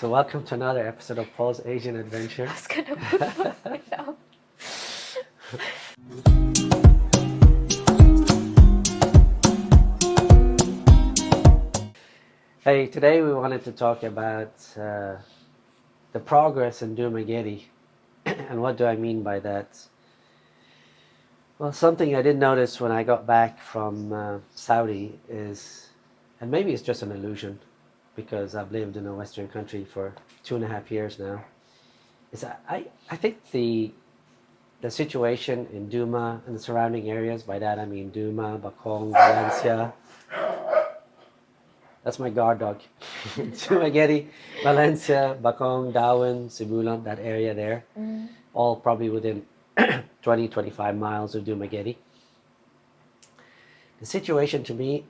So welcome to another episode of Paul's Asian Adventure. I was gonna put my foot down. Hey, today we wanted to talk about the progress in Dumaguete. And what do I mean by that? Well, something I did notice when I got back from Saudi is, and maybe it's just an illusion because I've lived in a Western country for 2.5 years now, is I think the situation in Duma and the surrounding areas, by that I mean Duma, Bakong, Valencia, that's my guard dog. Dumaguete, Valencia, Bakong, Darwin, Sibulan, that area there, all probably within 20, 25 miles of Dumaguete. The situation to me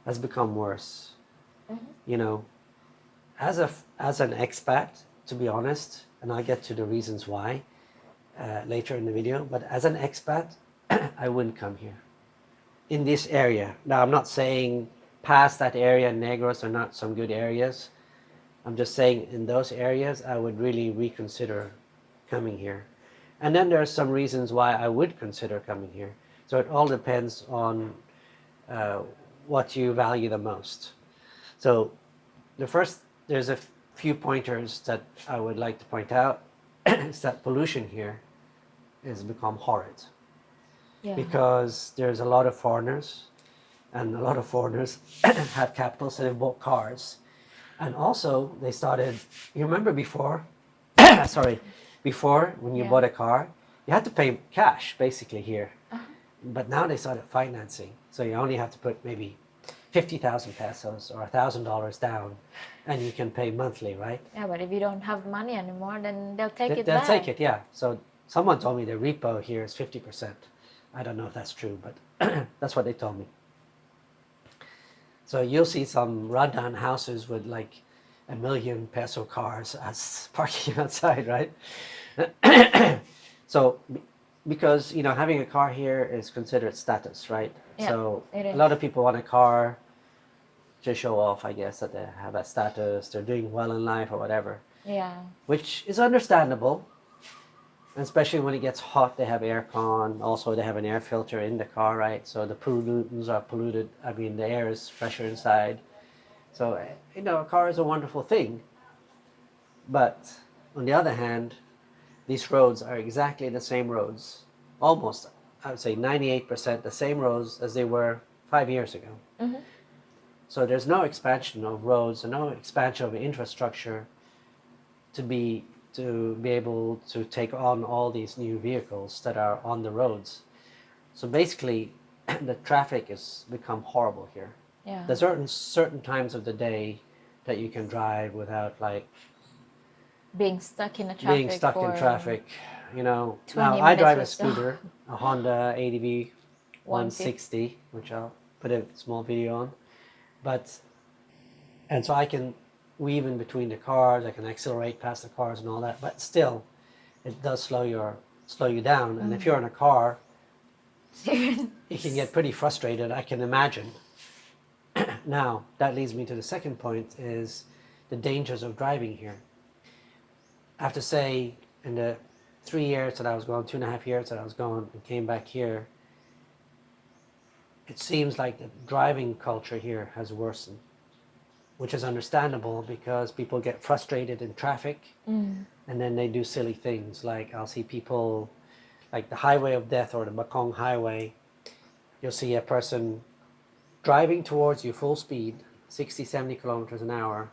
has become worse. You know, as an expat, to be honest, and I'll get to the reasons why later in the video, but as an expat, I wouldn't come here in this area. Now, I'm not saying past that area, Negros are not some good areas. I'm just saying in those areas, I would really reconsider coming here. And then there are some reasons why I would consider coming here. So it all depends on what you value the most. So there's a few pointers that I would like to point out. Is that pollution here has become horrid. Yeah. Because there's a lot of foreigners, and a lot of foreigners have capital, so they bought cars. And also they started, you remember before, before when you bought a car, you had to pay cash basically here. But now they started financing. So you only have to put maybe 50,000 pesos or $1,000 down, and you can pay monthly, right? Yeah, but if you don't have money anymore, then they'll take it They'll back. take it, yeah. So someone told me the repo here is 50%. I don't know if that's true, but that's what they told me. So you'll see some rundown houses with like $1 million peso cars as parking outside, right? So because, you know, having a car here is considered status, right? Yeah, So it a is. lot of people want a car to show off, I guess, that they have a status, they're doing well in life or whatever, Yeah. which is understandable. And especially when it gets hot, they have aircon. Also, they have an air filter in the car, right? So the pollutants are polluted. I mean, the air is fresher inside. So, you know, a car is a wonderful thing. But on the other hand, these roads are exactly the same roads. Almost, I would say 98% the same roads as they were 5 years ago. So there's no expansion of roads and no expansion of infrastructure to be able to take on all these new vehicles that are on the roads. So basically, the traffic has become horrible here. Yeah. There's certain times of the day that you can drive without like Being stuck in the traffic. You know, 20 now I drive a minutes or so. scooter, a Honda ADV 160, which I'll put a small video on. And so I can weave in between the cars, I can accelerate past the cars and all that, but still, it does slow you down. And if you're in a car, you can get pretty frustrated, I can imagine. Now, that leads me to the second point, is the dangers of driving here. I have to say, in the 3 years that I was gone, 2.5 years that I was gone and came back here, it seems like the driving culture here has worsened, which is understandable because people get frustrated in traffic and then they do silly things. Like I'll see people, like the highway of death or the Bakong highway, you'll see a person driving towards you full speed, 60, 70 kilometers an hour.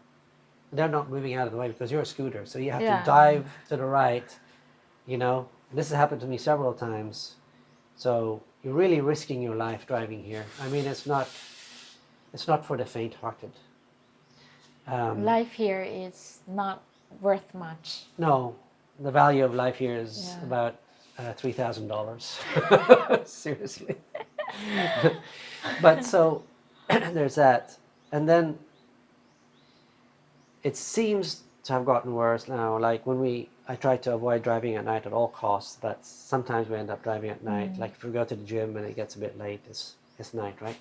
They're not moving out of the way because you're a scooter. So you have to dive to the right, you know. This has happened to me several times. So you're really risking your life driving here. I mean, it's not for the faint-hearted. Life here is not worth much. No, the value of life here is about $3,000. Seriously. But so there's that. And then it seems to have gotten worse now. Like I try to avoid driving at night at all costs, but sometimes we end up driving at night. Like if we go to the gym and it gets a bit late, it's night, right?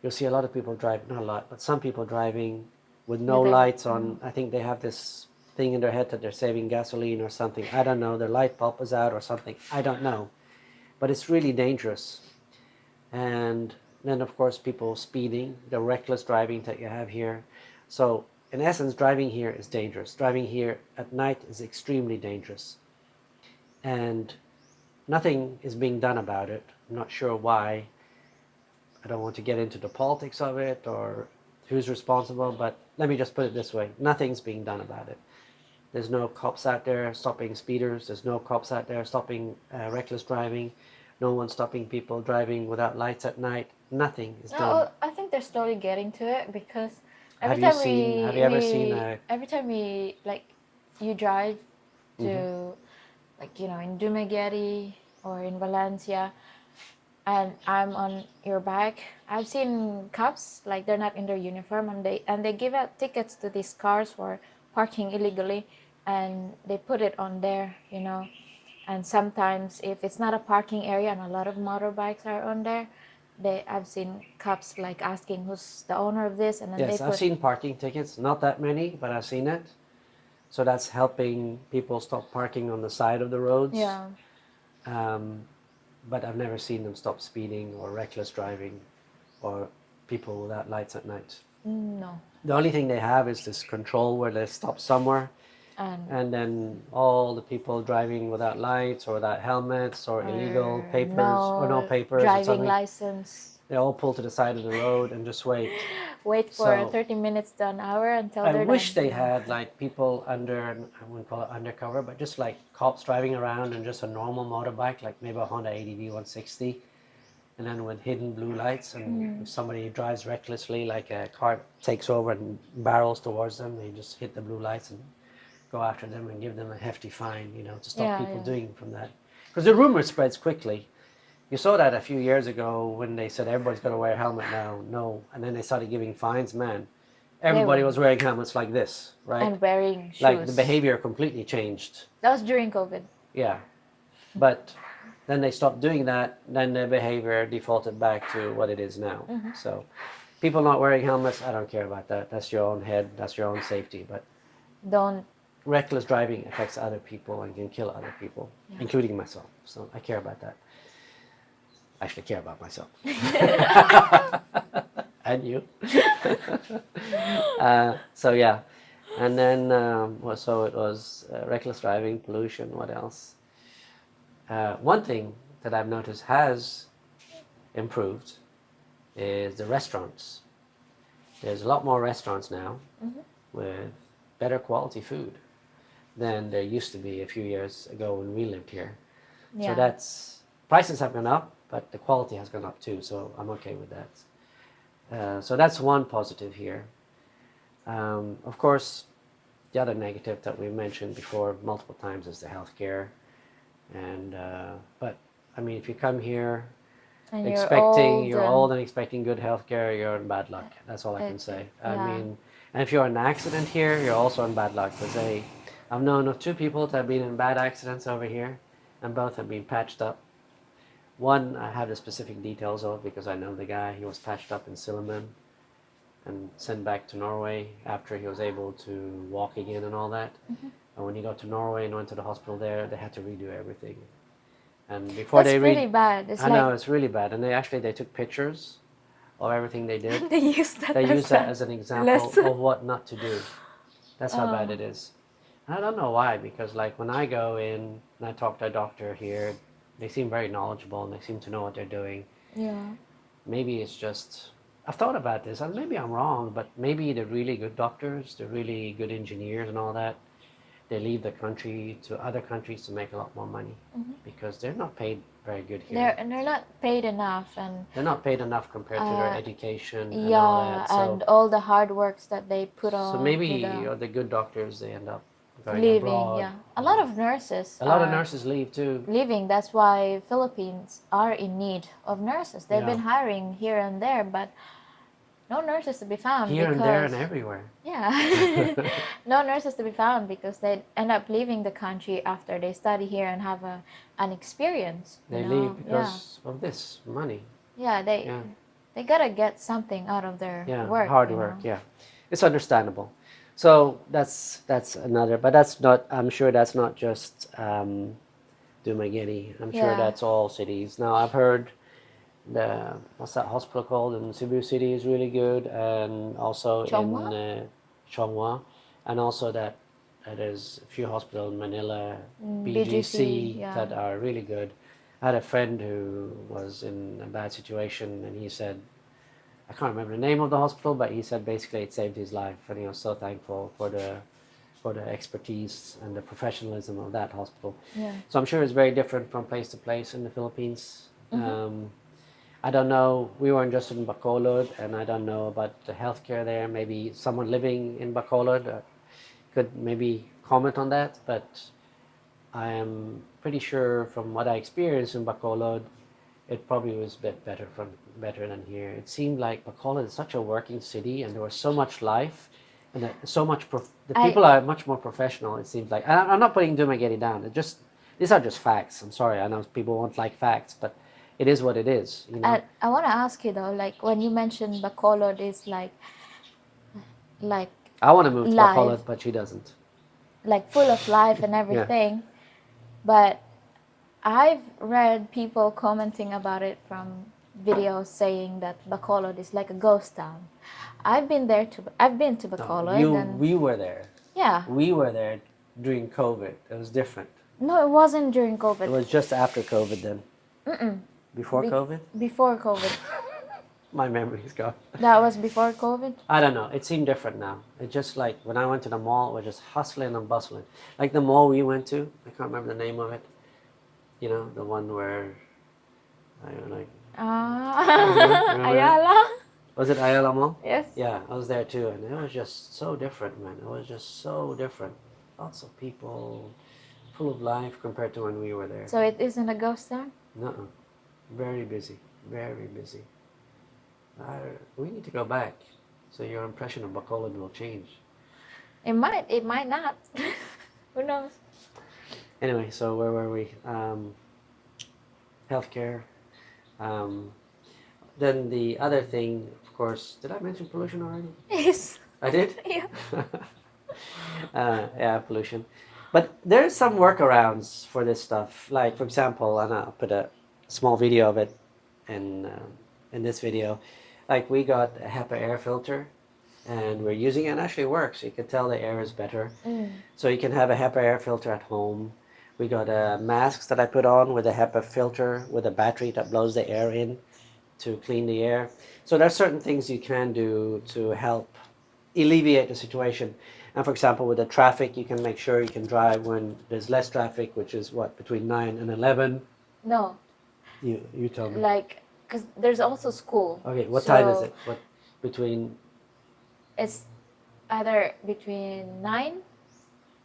You'll see a lot of people drive, not a lot, but some people driving with no lights on. I think they have this thing in their head that they're saving gasoline or something. I don't know. Their light bulb is out or something. I don't know. But it's really dangerous. And then, of course, people speeding, the reckless driving that you have here. So, in essence, driving here is dangerous. Driving here at night is extremely dangerous. And nothing is being done about it. I'm not sure why. I don't want to get into the politics of it or who's responsible, but let me just put it this way. Nothing's being done about it. There's no cops out there stopping speeders. There's no cops out there stopping reckless driving. No one stopping people driving without lights at night. Nothing is done. I think they're slowly getting to it because Have you ever seen every time we like you drive to like in Dumaguete or in Valencia, and I'm on your back, I've seen cops like they're not in their uniform and they give out tickets to these cars for parking illegally, and they put it on there, and sometimes if it's not a parking area and a lot of motorbikes are on there, I've seen cops like asking who's the owner of this, and then yes, I've seen parking tickets, not that many, but I've seen it. So that's helping people stop parking on the side of the roads. Yeah. But I've never seen them stop speeding or reckless driving or people without lights at night. No. The only thing they have is this control where they stop somewhere, and then all the people driving without lights or without helmets or illegal papers or no papers driving license, they all pull to the side of the road and just wait for 30 minutes to an hour until they're I wish done. they had like people I wouldn't call it undercover, but just like cops driving around on just a normal motorbike, like maybe a Honda ADV 160, and then with hidden blue lights, and if somebody drives recklessly, like a car takes over and barrels towards them, they just hit the blue lights and go after them and give them a hefty fine, to stop people doing from that. Because the rumor spreads quickly. You saw that a few years ago when they said everybody's got to wear a helmet now. No, and then they started giving fines. Man, everybody was wearing helmets like this, right? And wearing shoes. Like the behavior completely changed. That was during COVID. Yeah, but then they stopped doing that. Then the behavior defaulted back to what it is now. So people not wearing helmets, I don't care about that. That's your own head. That's your own safety. But don't. Reckless driving affects other people and can kill other people, including myself. So I care about that. I actually care about myself. And you. So yeah. And then, so it was reckless driving, pollution, what else? One thing that I've noticed has improved is the restaurants. There's a lot more restaurants now with better quality food than there used to be a few years ago when we lived here. So prices have gone up, but the quality has gone up too, so I'm okay with that. So that's one positive here. Of course, the other negative that we mentioned before multiple times is the healthcare. And but I mean, if you come here And you're old and expecting good healthcare, you're in bad luck. That's all I can say. I mean, and if you're in an accident here, you're also in bad luck, because I've known of two people that have been in bad accidents over here, and both have been patched up. One I have the specific details of because I know the guy. He was patched up in Silliman and sent back to Norway after he was able to walk again and all that. And when he got to Norway and went to the hospital there, they had to redo everything. And before That's really bad. I know, it's really bad. And they took pictures of everything they did. They used that as an example of what not to do. That's how bad it is. And I don't know why, because like when I go in and I talk to a doctor here, they seem very knowledgeable and they seem to know what they're doing. Yeah. Maybe it's just, I've thought about this, and maybe I'm wrong, but maybe the really good doctors, the really good engineers and all that, they leave the country to other countries to make a lot more money because they're not paid very good here. They're not paid enough, and they're not paid enough compared to their education and all that. So, and all the hard works that they put on. So maybe the good doctors, they end up going leaving. abroad. Yeah, a lot of nurses. A lot of nurses leave too. Leaving. That's why Philippines are in need of nurses. They've been hiring here and there, but no nurses to be found. Here and there and everywhere. Yeah. No nurses to be found because they end up leaving the country after they study here and have an experience. They leave because of this money. Yeah, they gotta get something out of their work. Hard work, it's understandable. So that's another, but that's not. I'm sure that's not just Dumaguete. I'm sure Yeah. that's all cities. Now I've heard the what's that hospital called in Cebu City is really good, and also Chongwa? in Chonghua, and also that there's a few hospitals in Manila, BGC, yeah. that are really good. I had a friend who was in a bad situation, and he said, I can't remember the name of the hospital, but he said basically it saved his life, and he was so thankful for the expertise and the professionalism of that hospital. Yeah. So I'm sure it's very different from place to place in the Philippines. Mm-hmm. I don't know. We weren't just in Bacolod, and I don't know about the healthcare there. Maybe someone living in Bacolod could maybe comment on that. But I am pretty sure from what I experienced in Bacolod, it probably was a bit better than here. It seemed like Bacolod is such a working city, and there was so much life, and so much. The people are much more professional. It seems like. And I'm not putting Dumaguete down. It just these are just facts. I'm sorry. I know people won't like facts, but it is what it is. You know. And I want to ask you though, like when you mentioned Bacolod is like I want to move to live, Bacolod, but she doesn't. like full of life and everything, but I've read people commenting about it from videos saying that Bacolod is like a ghost town. I've been to No, Bacolod and we were there. yeah. We were there during COVID. It was different. No, it wasn't during It COVID. was just after COVID then. Before COVID? Before COVID. My memory's gone. That was before COVID? I don't know. It seemed different now. It just like when I went to the mall, we're just hustling and bustling. Like the mall we went to, I can't remember the name of it. You know, the one where I like. Remember that? Ayala? Was it Ayala Mall? Yes. Yeah, I was there too, and it was just so different, man. It was just so different. Lots of people, full of life compared to when we were there. So it isn't a ghost town? No, very busy, very busy. We need to go back, so your impression of Bacolod will change. It might not. Who knows? Anyway, so where were we? Healthcare. Then the other thing, of course, did I mention pollution already? Yes. I did? Yeah. Yeah, pollution. But there's some workarounds for this stuff. Like, for example, and I'll put a small video of it in this video. Like, we got a HEPA air filter, and we're using it, and it actually works. You can tell the air is better. So you can have a HEPA air filter at home. We got masks that I put on with a HEPA filter with a battery that blows the air in to clean the air. So there's certain things you can do to help alleviate the situation. And for example, with the traffic, you can make sure you can drive when there's less traffic, which is what, between 9 and 11? No. You tell me. Like, because there's also school. Okay, what time is it? What between? It's either between 9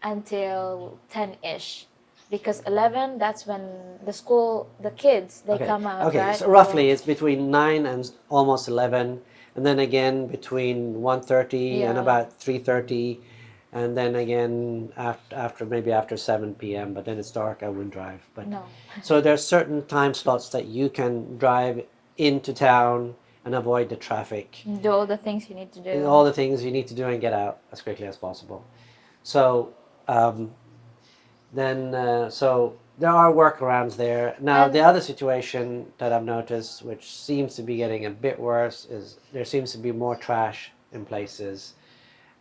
until 10-ish. Because 11, that's when the kids, they come out, okay, right? so roughly it's between 9 and almost 11, and then again between 1:30 and about 3:30, and then again after 7 p.m. But then it's dark. I wouldn't drive. But No. So there's certain time slots that you can drive into town and avoid the traffic. Do all the things you need to do. And all the things you need to do and get out as quickly as possible. So so there are workarounds there. Now, the other situation that I've noticed, which seems to be getting a bit worse, is there seems to be more trash in places.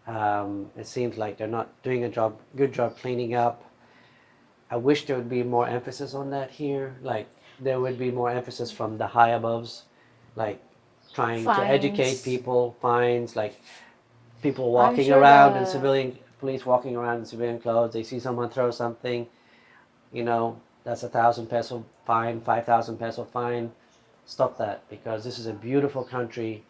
It seems like they're not doing a good job cleaning up. I wish there would be more emphasis on that here. Like, there would be more emphasis from the high aboves, like trying to educate people, fines, like people walking around in civilian, police walking around in civilian clothes. They see someone throw something, you know, that's 1,000 peso fine, 5,000 peso fine. Stop that, because this is a beautiful country.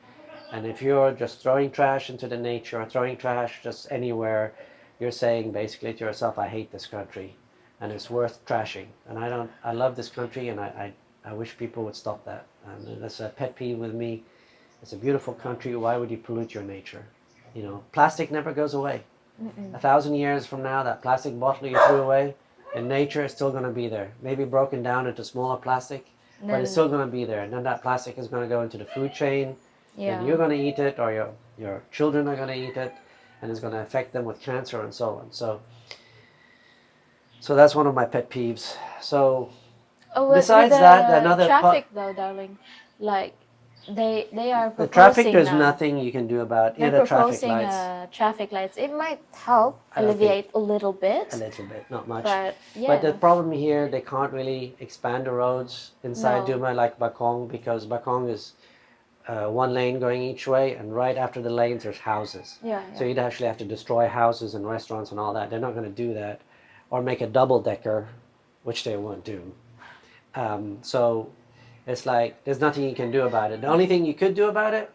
And if you're just throwing trash into the nature or throwing trash just anywhere, you're saying basically to yourself, I hate this country and it's worth trashing. And I love this country, and I wish people would stop that. And that's a pet peeve with me. It's a beautiful country. Why would you pollute your nature? You know, plastic never goes away. 1,000 years from now, that plastic bottle you threw away in nature is still going to be there. Maybe broken down into smaller plastic, but it's still going to be there. And then that plastic is going to go into the food chain. Yeah. And you're going to eat it, or your children are going to eat it, and it's going to affect them with cancer and so on. So that's one of my pet peeves. So besides with that, the another traffic though, darling, like they are the traffic, proposing there's now. nothing you can do about They're the traffic proposing lights. traffic lights. It might help I don't think alleviate a little bit, not much. but But the yeah, problem here, they can't really expand the roads inside no, Duma like Bakong, because Bakong is one lane going each way, and right after the lanes there's houses. yeah, So yeah, you'd actually have to destroy houses and restaurants and all that. They're not going to do that, or make a double decker, which they won't do. So it's like there's nothing you can do about it. The only thing you could do about it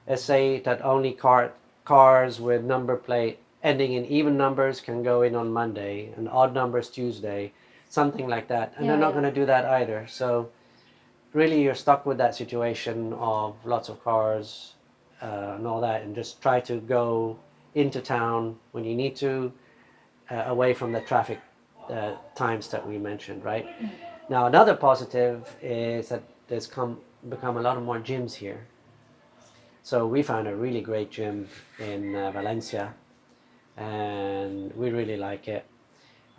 is say that only cars with number plate ending in even numbers can go in on Monday and odd numbers Tuesday, something like that. And yeah, they're not yeah. going to do that either. So really you're stuck with that situation of lots of cars and all that, and just try to go into town when you need to, away from the traffic times that we mentioned, right? Now another positive is that there's become a lot of more gyms here. So we found a really great gym in Valencia, and we really like it.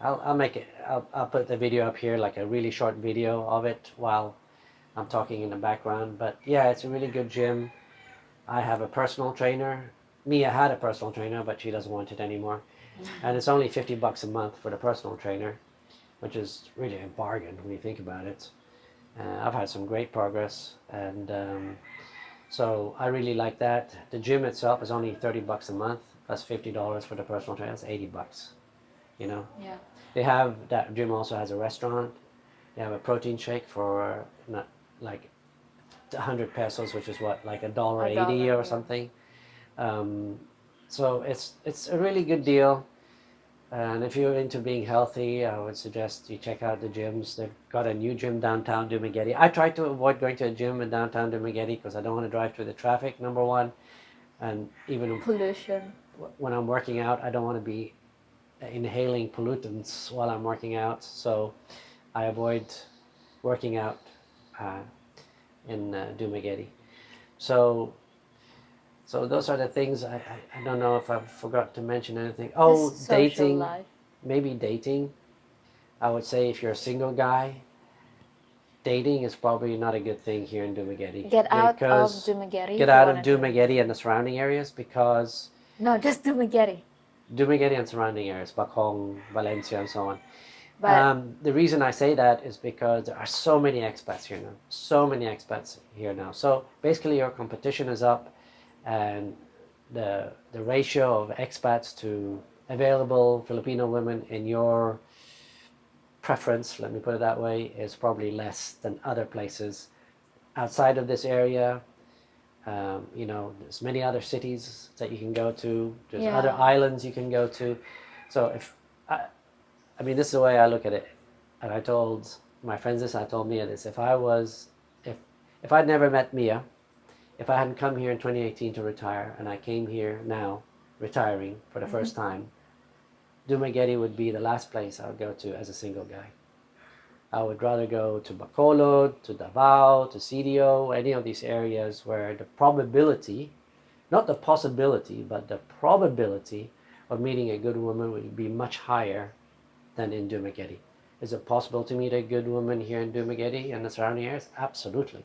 I'll put the video up here, like a really short video of it while I'm talking in the background. But yeah, it's a really good gym. I have a personal trainer. Mia had a personal trainer, but she doesn't want it anymore. And it's only $50 a month for the personal trainer, which is really a bargain when you think about it. I've had some great progress, and so I really like that. The gym itself is only $30 a month, plus $50 for the personal trainer. That's $80. You know, Yeah. they have that gym also has a restaurant. They have a protein shake for not like 100 pesos, which is what, like $1.80 or yeah. something. So it's a really good deal. And if you're into being healthy, I would suggest you check out the gyms. They've got a new gym downtown Dumaguete. I try to avoid going to a gym in downtown Dumaguete because I don't want to drive through the traffic, number one. And even Pollution. when I'm working out, I don't want to be inhaling pollutants while I'm working out. So I avoid working out in Dumaguete. So those are the things. I don't know if I forgot to mention anything. Oh, The social dating. life. Maybe dating. I would say if you're a single guy, dating is probably not a good thing here in Dumaguete. Get out of Because Dumaguete. get if you out of wanna do- Dumaguete and the surrounding areas, because No, just Dumaguete. Dumaguete and surrounding areas, Bacong, Valencia, and so on. But The reason I say that is because there are so many expats here now. So many expats here now. So basically your competition is up, and the ratio of expats to available Filipino women in your preference, let me put it that way, is probably less than other places outside of this area. There's many other cities that you can go to. There's Yeah. other islands you can go to. So I mean, this is the way I look at it. And I told my friends this, I told Mia this. If I'd never met Mia, if I hadn't come here in 2018 to retire, and I came here now, retiring for the first time, Dumaguete would be the last place I would go to as a single guy. I would rather go to Bacolod, to Davao, to CDO, any of these areas where the probability, not the possibility, but the probability of meeting a good woman would be much higher than in Dumaguete. Is it possible to meet a good woman here in Dumaguete and the surrounding areas? Absolutely.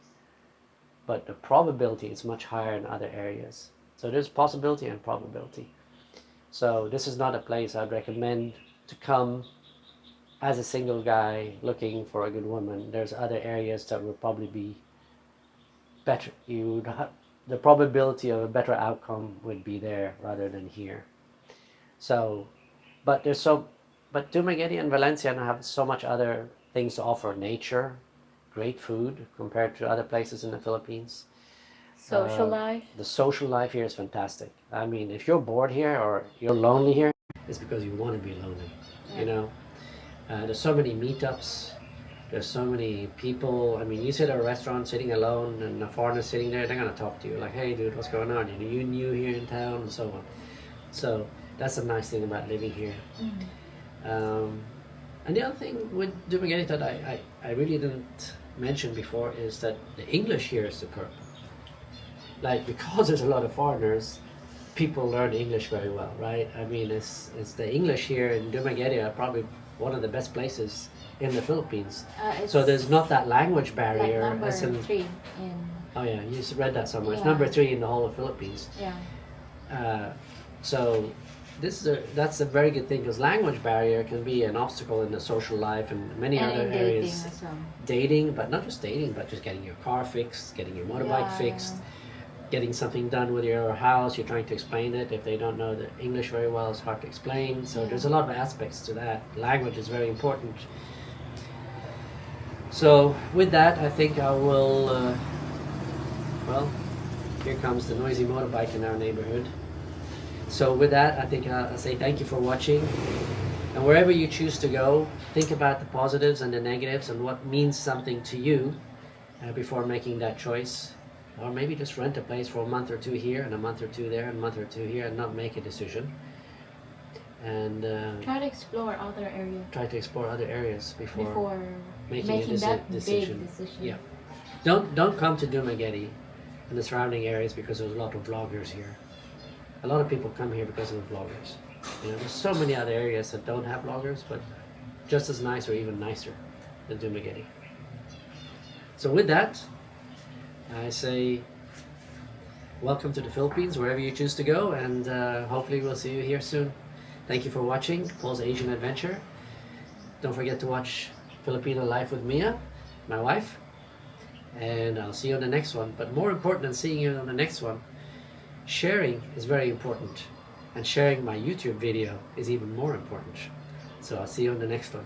But the probability is much higher in other areas. So there's possibility and probability. So this is not a place I'd recommend to come as a single guy looking for a good woman. There's other areas that would probably be better. The probability of a better outcome would be there rather than here. So, but Dumaguete and Valencia have so much other things to offer. Nature, great food compared to other places in the Philippines. social life. The social life here is fantastic. I mean, if you're bored here or you're lonely here, it's because you want to be lonely. There's so many meetups. There's so many people. I mean, you sit at a restaurant sitting alone, and a foreigner sitting there, they're gonna talk to you like, "Hey, dude, what's going on? You new here in town?" and so on. So that's a nice thing about living here. And the other thing with Dumaguete that I really didn't mention before is that the English here is superb. like because there's a lot of foreigners, people learn English very well, right? I mean, it's the English here in Dumaguete are probably one of the best places in the Philippines. So there's not that language barrier. Like number as in, 3 in. oh yeah, you read that somewhere. It's Yeah. number 3 in the whole of Philippines. Yeah. So that's a very good thing because language barrier can be an obstacle in the social life and many And other in dating areas. as well. Dating, but not just dating, but just getting your car fixed, getting your motorbike Yeah, fixed, getting something done with your house. You're trying to explain it. If they don't know the English very well, it's hard to explain. So there's a lot of aspects to that. Language is very important. So with that, I think I will. Well, here comes the noisy motorbike in our neighborhood. So with that, I think I'll say thank you for watching. And wherever you choose to go, think about the positives and the negatives and what means something to you before making that choice. Or maybe just rent a place for a month or 2 here and a month or 2 there and a month or 2 here and not make a decision. And Try to explore other areas try to explore other areas before making a that decision. big decision. Yeah. Don't come to Dumaguete and the surrounding areas because there's a lot of vloggers here. A lot of people come here because of the vloggers. You know, there's so many other areas that don't have vloggers, but just as nice or even nicer than Dumaguete. So with that, I say welcome to the Philippines, wherever you choose to go, and hopefully we'll see you here soon. Thank you for watching Paul's Asian Adventure. Don't forget to watch Filipino Life with Mia, my wife, and I'll see you on the next one. But more important than seeing you on the next one, sharing is very important, and sharing my YouTube video is even more important. So I'll see you on the next one.